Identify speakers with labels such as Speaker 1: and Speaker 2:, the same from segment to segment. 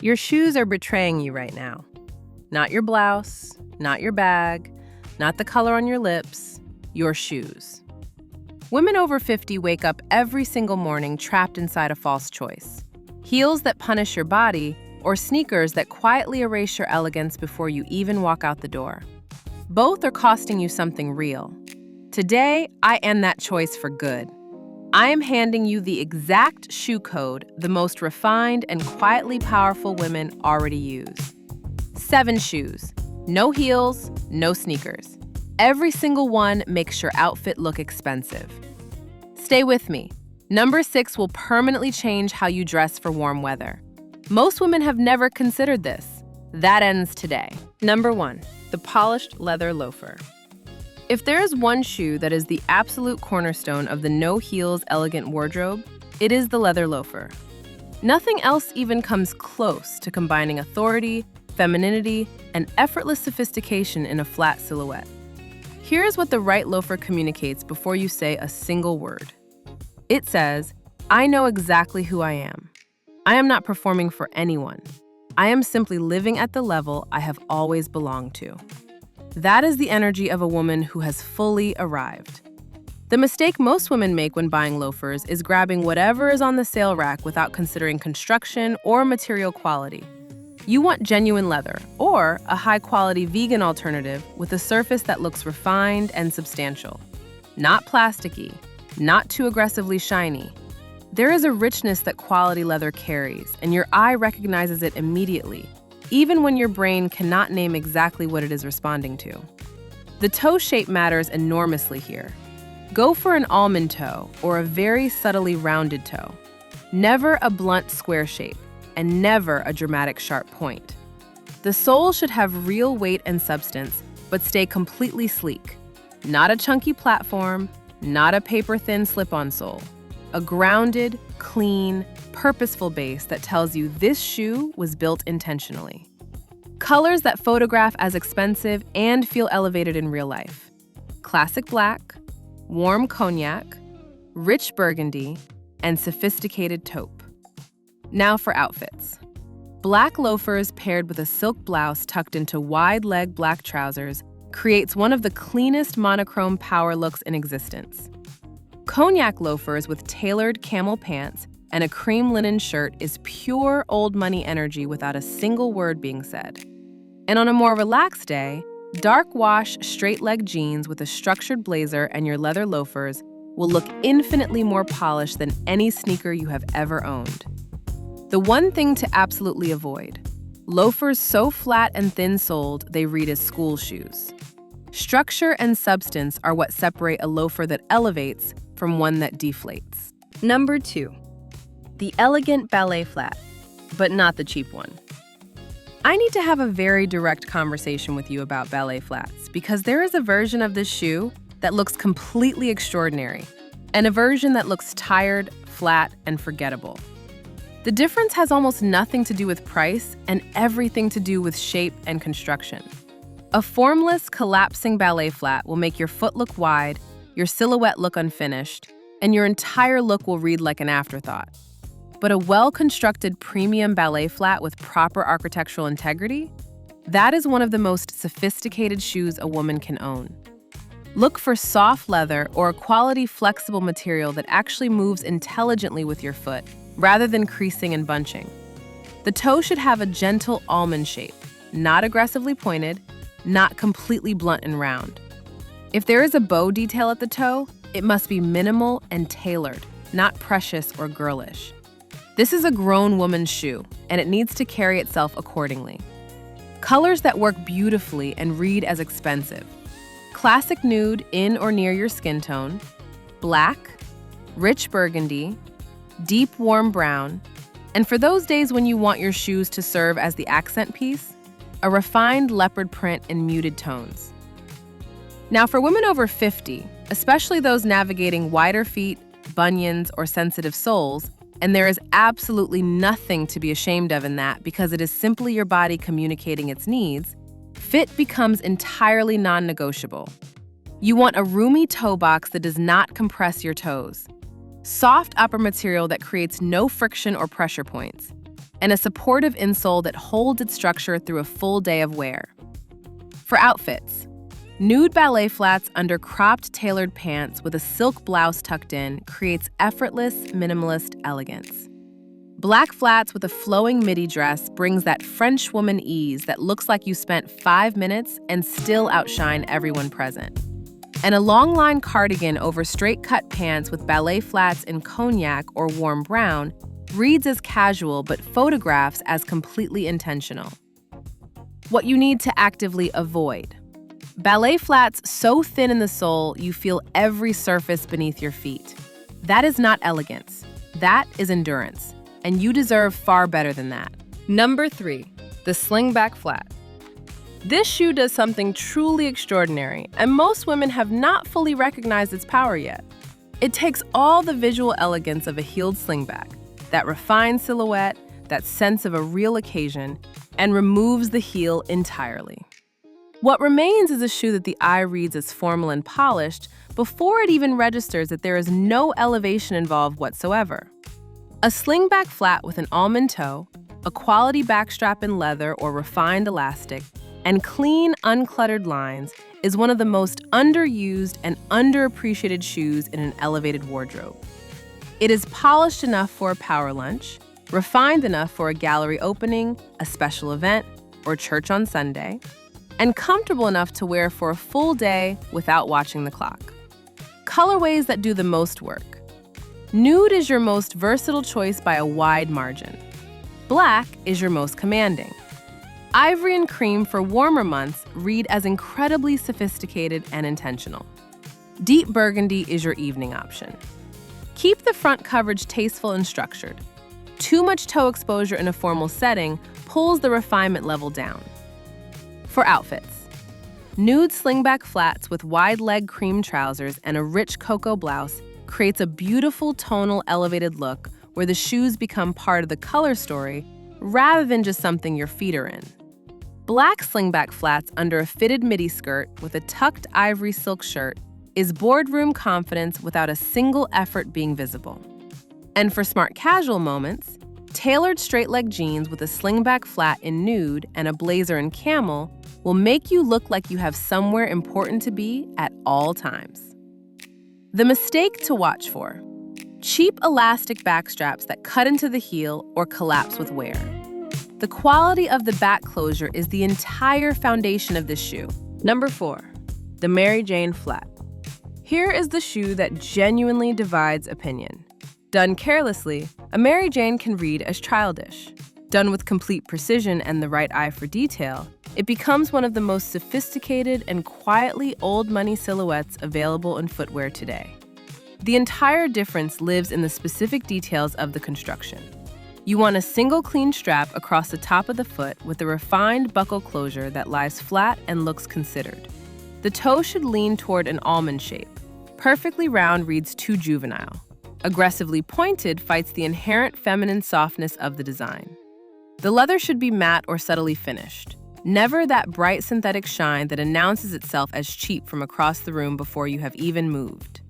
Speaker 1: Your shoes are betraying you right now. Not your blouse, not your bag, not the color on your lips, your shoes. Women over 50 wake up every single morning trapped inside a false choice. Heels that punish your body, or sneakers that quietly erase your elegance before you even walk out the door. Both are costing you something real. Today, I end that choice for good. I am handing you the exact shoe code the most refined and quietly powerful women already use. 7 shoes. No heels, no sneakers. Every single one makes your outfit look expensive. Stay with me. Number 6 will permanently change how you dress for warm weather. Most women have never considered this. That ends today. Number 1, the polished leather loafer. If there is one shoe that is the absolute cornerstone of the no-heels elegant wardrobe, it is the leather loafer. Nothing else even comes close to combining authority, femininity, and effortless sophistication in a flat silhouette. Here's what the right loafer communicates before you say a single word. It says, I know exactly who I am. I am not performing for anyone. I am simply living at the level I have always belonged to. That is the energy of a woman who has fully arrived. The mistake most women make when buying loafers is grabbing whatever is on the sale rack without considering construction or material quality. You want genuine leather or a high-quality vegan alternative with a surface that looks refined and substantial. Not plasticky, not too aggressively shiny. There is a richness that quality leather carries, and your eye recognizes it immediately, even when your brain cannot name exactly what it is responding to. The toe shape matters enormously here. Go for an almond toe or a very subtly rounded toe. Never a blunt square shape, and never a dramatic sharp point. The sole should have real weight and substance, but stay completely sleek. Not a chunky platform, not a paper-thin slip-on sole. A grounded, clean, purposeful base that tells you this shoe was built intentionally. Colors that photograph as expensive and feel elevated in real life. Classic black, warm cognac, rich burgundy, and sophisticated taupe. Now for outfits. Black loafers paired with a silk blouse tucked into wide-leg black trousers creates one of the cleanest monochrome power looks in existence. Cognac loafers with tailored camel pants and a cream linen shirt is pure old money energy without a single word being said. And on a more relaxed day, dark wash straight leg jeans with a structured blazer and your leather loafers will look infinitely more polished than any sneaker you have ever owned. The one thing to absolutely avoid: loafers so flat and thin-soled they read as school shoes. Structure and substance are what separate a loafer that elevates from one that deflates. Number 2, the elegant ballet flat, but not the cheap one. I need to have a very direct conversation with you about ballet flats because there is a version of this shoe that looks completely extraordinary and a version that looks tired, flat, and forgettable. The difference has almost nothing to do with price and everything to do with shape and construction. A formless, collapsing ballet flat will make your foot look wide, your silhouette look unfinished, and your entire look will read like an afterthought. But a well-constructed premium ballet flat with proper architectural integrity, that is one of the most sophisticated shoes a woman can own. Look for soft leather or a quality flexible material that actually moves intelligently with your foot, rather than creasing and bunching. The toe should have a gentle almond shape, not aggressively pointed, not completely blunt and round. If there is a bow detail at the toe, it must be minimal and tailored, not precious or girlish. This is a grown woman's shoe, and it needs to carry itself accordingly. Colors that work beautifully and read as expensive. Classic nude in or near your skin tone, black, rich burgundy, deep warm brown, and for those days when you want your shoes to serve as the accent piece, a refined leopard print in muted tones. Now for women over 50, especially those navigating wider feet, bunions, or sensitive soles, and there is absolutely nothing to be ashamed of in that because it is simply your body communicating its needs, fit becomes entirely non-negotiable. You want a roomy toe box that does not compress your toes, soft upper material that creates no friction or pressure points, and a supportive insole that holds its structure through a full day of wear. For outfits, nude ballet flats under cropped tailored pants with a silk blouse tucked in creates effortless, minimalist elegance. Black flats with a flowing midi dress brings that French woman ease that looks like you spent 5 minutes and still outshine everyone present. And a long-line cardigan over straight-cut pants with ballet flats in cognac or warm brown reads as casual but photographs as completely intentional. What you need to actively avoid. Ballet flats so thin in the sole you feel every surface beneath your feet. That is not elegance. That is endurance. And you deserve far better than that. Number 3, the Slingback flat. This shoe does something truly extraordinary, and most women have not fully recognized its power yet. It takes all the visual elegance of a heeled slingback, that refined silhouette, that sense of a real occasion, and removes the heel entirely. What remains is a shoe that the eye reads as formal and polished before it even registers that there is no elevation involved whatsoever. A slingback flat with an almond toe, a quality backstrap in leather or refined elastic, and clean, uncluttered lines is one of the most underused and underappreciated shoes in an elevated wardrobe. It is polished enough for a power lunch, refined enough for a gallery opening, a special event, or church on Sunday, and comfortable enough to wear for a full day without watching the clock. Colorways that do the most work. Nude is your most versatile choice by a wide margin. Black is your most commanding. Ivory and cream for warmer months read as incredibly sophisticated and intentional. Deep burgundy is your evening option. Keep the front coverage tasteful and structured. Too much toe exposure in a formal setting pulls the refinement level down. For outfits, nude slingback flats with wide leg cream trousers and a rich cocoa blouse creates a beautiful tonal elevated look where the shoes become part of the color story rather than just something your feet are in. Black slingback flats under a fitted midi skirt with a tucked ivory silk shirt is boardroom confidence without a single effort being visible. And for smart casual moments, tailored straight-leg jeans with a slingback flat in nude and a blazer in camel will make you look like you have somewhere important to be at all times. The mistake to watch for: cheap elastic backstraps that cut into the heel or collapse with wear. The quality of the back closure is the entire foundation of this shoe. Number 4, the Mary Jane flat. Here is the shoe that genuinely divides opinion. Done carelessly, a Mary Jane can read as childish. Done with complete precision and the right eye for detail, it becomes one of the most sophisticated and quietly old money silhouettes available in footwear today. The entire difference lives in the specific details of the construction. You want a single clean strap across the top of the foot with a refined buckle closure that lies flat and looks considered. The toe should lean toward an almond shape. Perfectly round reads too juvenile. Aggressively pointed fights the inherent feminine softness of the design. The leather should be matte or subtly finished. Never that bright synthetic shine that announces itself as cheap from across the room before you have even moved.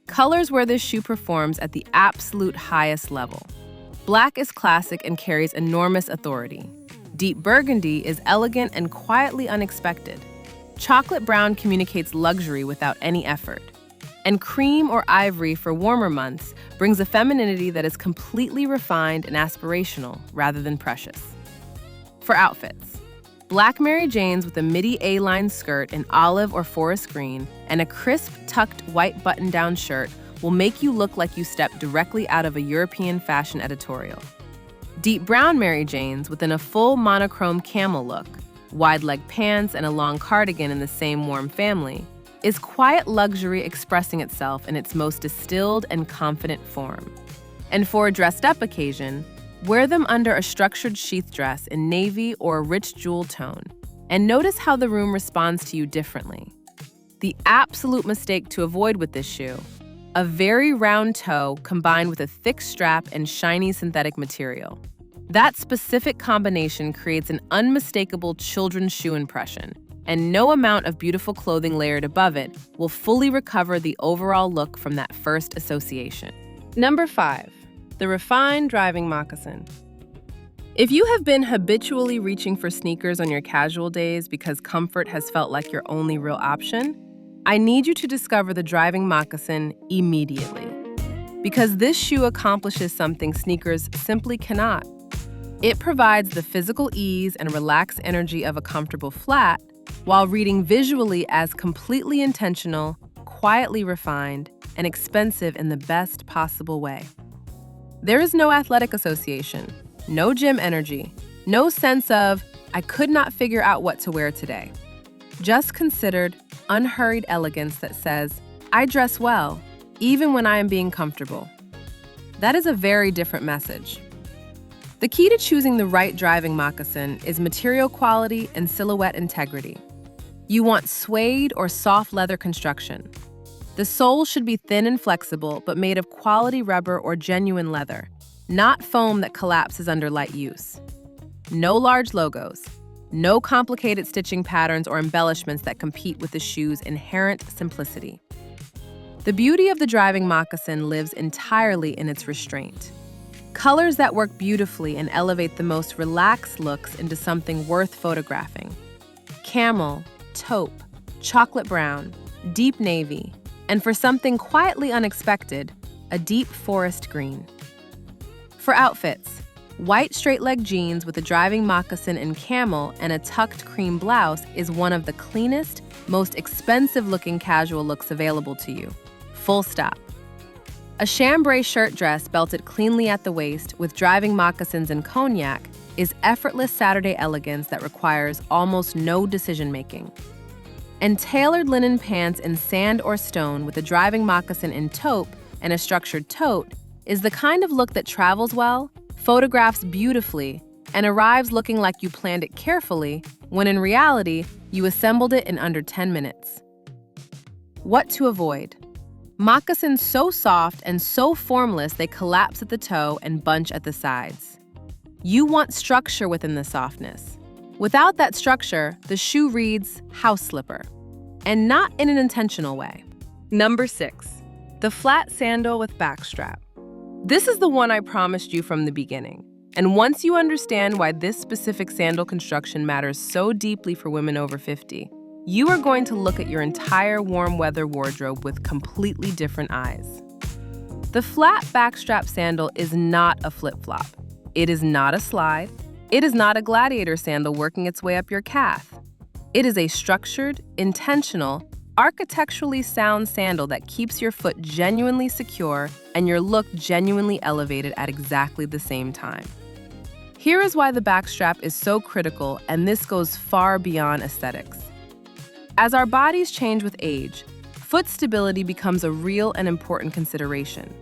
Speaker 1: Colors where this shoe performs at the absolute highest level. Black is classic and carries enormous authority. Deep burgundy is elegant and quietly unexpected. Chocolate brown communicates luxury without any effort. And cream or ivory for warmer months brings a femininity that is completely refined and aspirational rather than precious. For outfits, black Mary Janes with a midi A-line skirt in olive or forest green and a crisp tucked white button-down shirt will make you look like you stepped directly out of a European fashion editorial. Deep brown Mary Janes within a full monochrome camel look, wide leg pants and a long cardigan in the same warm family, is quiet luxury expressing itself in its most distilled and confident form. And for a dressed-up occasion, wear them under a structured sheath dress in navy or a rich jewel tone, and notice how the room responds to you differently. The absolute mistake to avoid with this shoe: a very round toe combined with a thick strap and shiny synthetic material. That specific combination creates an unmistakable children's shoe impression, and no amount of beautiful clothing layered above it will fully recover the overall look from that first association. Number 5, the refined driving moccasin. If you have been habitually reaching for sneakers on your casual days because comfort has felt like your only real option, I need you to discover the driving moccasin immediately. Because this shoe accomplishes something sneakers simply cannot. It provides the physical ease and relaxed energy of a comfortable flat while reading visually as completely intentional, quietly refined, and expensive in the best possible way. There is no athletic association, no gym energy, no sense of, I could not figure out what to wear today. Just considered, unhurried elegance that says, I dress well, even when I am being comfortable. That is a very different message. The key to choosing the right driving moccasin is material quality and silhouette integrity. You want suede or soft leather construction. The sole should be thin and flexible, but made of quality rubber or genuine leather, not foam that collapses under light use. No large logos, no complicated stitching patterns or embellishments that compete with the shoe's inherent simplicity. The beauty of the driving moccasin lives entirely in its restraint. Colors that work beautifully and elevate the most relaxed looks into something worth photographing. Camel, taupe, chocolate brown, deep navy, and for something quietly unexpected, a deep forest green. For outfits, white straight-leg jeans with a driving moccasin in camel and a tucked cream blouse is one of the cleanest, most expensive-looking casual looks available to you. Full stop. A chambray shirt dress belted cleanly at the waist with driving moccasins in cognac is effortless Saturday elegance that requires almost no decision-making. And tailored linen pants in sand or stone with a driving moccasin in taupe and a structured tote is the kind of look that travels well, photographs beautifully, and arrives looking like you planned it carefully, when in reality, you assembled it in under 10 minutes. What to avoid? Moccasins so soft and so formless they collapse at the toe and bunch at the sides. You want structure within the softness. Without that structure, the shoe reads house slipper, and not in an intentional way. Number 6, the flat sandal with backstrap. This is the one I promised you from the beginning. And once you understand why this specific sandal construction matters so deeply for women over 50, you are going to look at your entire warm weather wardrobe with completely different eyes. The flat backstrap sandal is not a flip-flop. It is not a slide. It is not a gladiator sandal working its way up your calf. It is a structured, intentional, architecturally sound sandal that keeps your foot genuinely secure and your look genuinely elevated at exactly the same time. Here is why the backstrap is so critical, and this goes far beyond aesthetics. As our bodies change with age, foot stability becomes a real and important consideration.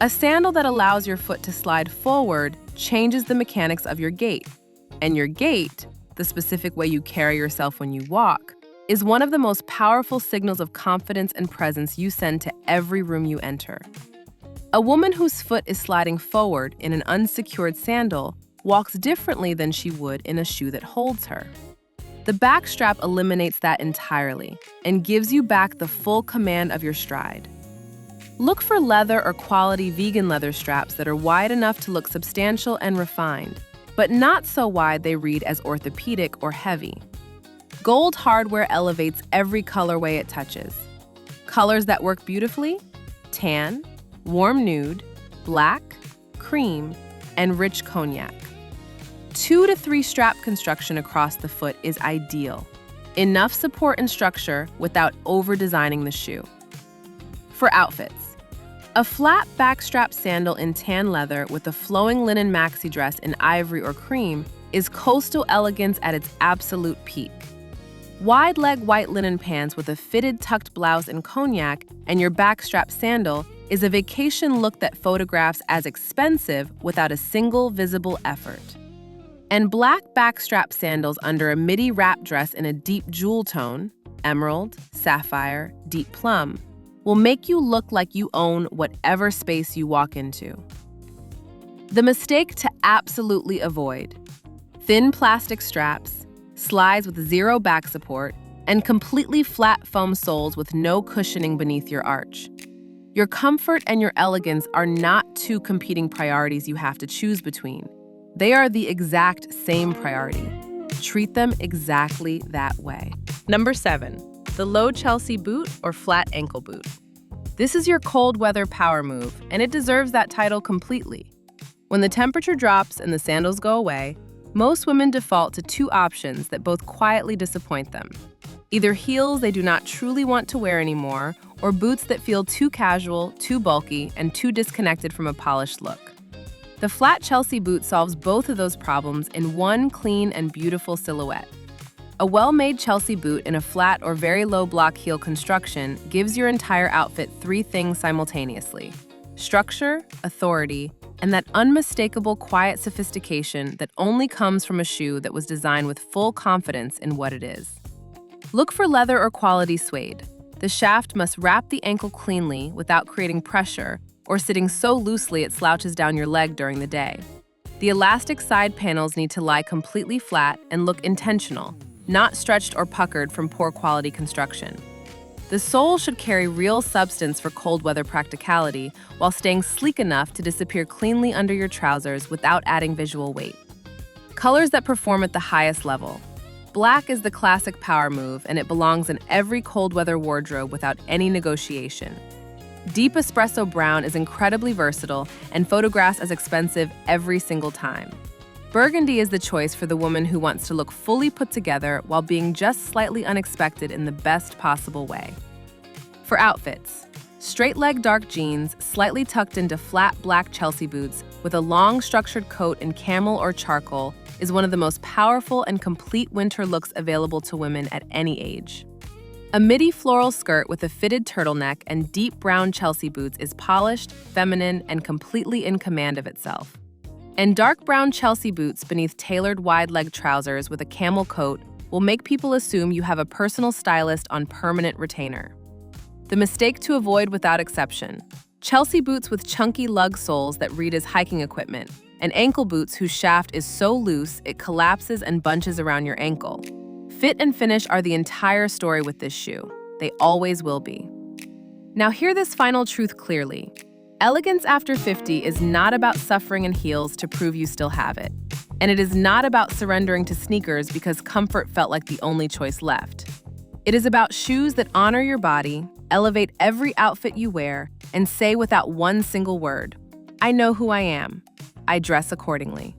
Speaker 1: A sandal that allows your foot to slide forward changes the mechanics of your gait. And your gait, the specific way you carry yourself when you walk, is one of the most powerful signals of confidence and presence you send to every room you enter. A woman whose foot is sliding forward in an unsecured sandal walks differently than she would in a shoe that holds her. The backstrap eliminates that entirely and gives you back the full command of your stride. Look for leather or quality vegan leather straps that are wide enough to look substantial and refined, but not so wide they read as orthopedic or heavy. Gold hardware elevates every colorway it touches. Colors that work beautifully: tan, warm nude, black, cream, and rich cognac. 2 to 3 strap construction across the foot is ideal. Enough support and structure without over-designing the shoe. For outfits, a flat backstrap sandal in tan leather with a flowing linen maxi dress in ivory or cream is coastal elegance at its absolute peak. Wide leg white linen pants with a fitted tucked blouse in cognac and your backstrap sandal is a vacation look that photographs as expensive without a single visible effort. And black backstrap sandals under a midi wrap dress in a deep jewel tone, emerald, sapphire, deep plum, will make you look like you own whatever space you walk into. The mistake to absolutely avoid: thin plastic straps, slides with zero back support, and completely flat foam soles with no cushioning beneath your arch. Your comfort and your elegance are not two competing priorities you have to choose between. They are the exact same priority. Treat them exactly that way. Number 7, the low Chelsea boot or flat ankle boot. This is your cold weather power move, and it deserves that title completely. When the temperature drops and the sandals go away, most women default to 2 options that both quietly disappoint them. Either heels they do not truly want to wear anymore, or boots that feel too casual, too bulky, and too disconnected from a polished look. The flat Chelsea boot solves both of those problems in one clean and beautiful silhouette. A well-made Chelsea boot in a flat or very low block heel construction gives your entire outfit 3 things simultaneously: structure, authority, and that unmistakable quiet sophistication that only comes from a shoe that was designed with full confidence in what it is. Look for leather or quality suede. The shaft must wrap the ankle cleanly without creating pressure or sitting so loosely it slouches down your leg during the day. The elastic side panels need to lie completely flat and look intentional, not stretched or puckered from poor quality construction. The sole should carry real substance for cold weather practicality while staying sleek enough to disappear cleanly under your trousers without adding visual weight. Colors that perform at the highest level. Black is the classic power move, and it belongs in every cold weather wardrobe without any negotiation. Deep espresso brown is incredibly versatile and photographs as expensive every single time. Burgundy is the choice for the woman who wants to look fully put together while being just slightly unexpected in the best possible way. For outfits, straight-leg dark jeans slightly tucked into flat black Chelsea boots with a long structured coat in camel or charcoal is one of the most powerful and complete winter looks available to women at any age. A midi floral skirt with a fitted turtleneck and deep brown Chelsea boots is polished, feminine, and completely in command of itself. And dark brown Chelsea boots beneath tailored wide-leg trousers with a camel coat will make people assume you have a personal stylist on permanent retainer. The mistake to avoid without exception: Chelsea boots with chunky lug soles that read as hiking equipment, and ankle boots whose shaft is so loose it collapses and bunches around your ankle. Fit and finish are the entire story with this shoe. They always will be. Now hear this final truth clearly. Elegance after 50 is not about suffering in heels to prove you still have it. And it is not about surrendering to sneakers because comfort felt like the only choice left. It is about shoes that honor your body, elevate every outfit you wear, and say without one single word, "I know who I am. I dress accordingly."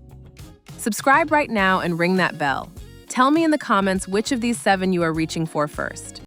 Speaker 1: Subscribe right now and ring that bell. Tell me in the comments which of these 7 you are reaching for first.